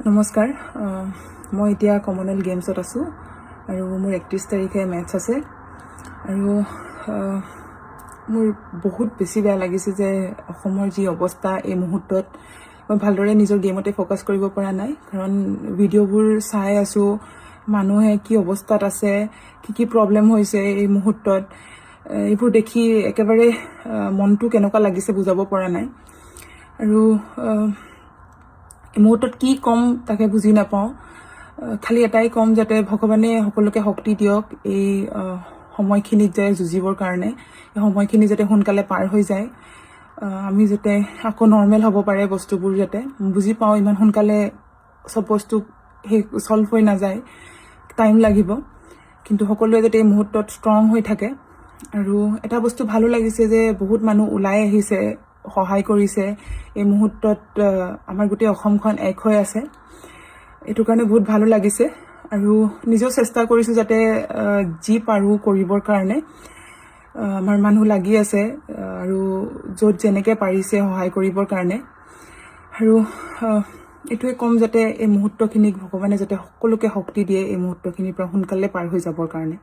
নমস্কাৰ মই এতিয়া কমনৱেলথ গেমছত আছোঁ আৰু মোৰ 31 তাৰিখে মেটচ আছে আৰু মোৰ বহুত বেছি বেয়া লাগিছে যে অসমৰ যি অৱস্থা এই মুহূৰ্তত মই ভালদৰে নিজৰ গেমতে ফ'কাছ কৰিব পৰা নাই কাৰণ ভিডিঅ'বোৰ চাই আছোঁ মানুহে কি অৱস্থাত আছে কি প্ৰব্লেম হৈছে এই মুহূৰ্তত এইবোৰ দেখি একেবাৰে মনটো কেনেকুৱা লাগিছে বুজাব পৰা নাই আৰু মুহূৰ্তত কি কম তাকে বুজি নাপাওঁ খালি এটাই কম যাতে ভগৱানে সকলোকে শক্তি দিয়ক এই সময়খিনিত যে যুঁজিবৰ কাৰণে এই সময়খিনি যাতে সোনকালে পাৰ হৈ যায় আমি যাতে আকৌ নৰ্মেল হ'ব পাৰে বস্তুবোৰ যাতে বুজি পাওঁ ইমান সোনকালে সব বস্তু সলভ হৈ নাযায় টাইম লাগিব কিন্তু সকলোৱে যাতে এই মুহূৰ্তত ষ্ট্ৰং হৈ থাকে আৰু এটা বস্তু ভালো লাগিছে যে বহুত মানুহ ওলাই আহিছে সহায় কৰিছে এই মুহূৰ্তত আমাৰ গোটেই অসমখন এক হৈ আছে এটো কাৰণে বহুত ভালো লাগিছে আৰু নিজেও চেষ্টা কৰিছো যাতে জি পাৰো কৰিবৰ কাৰণে আমাৰ মানুহ লাগি আছে আৰু য'ত যেনেকৈ পাৰিছে সহায় কৰিবৰ কাৰণে আৰু এটোৱে কম যাতে এই মুহূৰ্তখিনিক ভগৱানে যাতে সকলোকে শক্তি দিয়ে এই মুহূৰ্তখিনিৰ পৰা সোনকালে পাৰ হৈ যাবৰ কাৰণে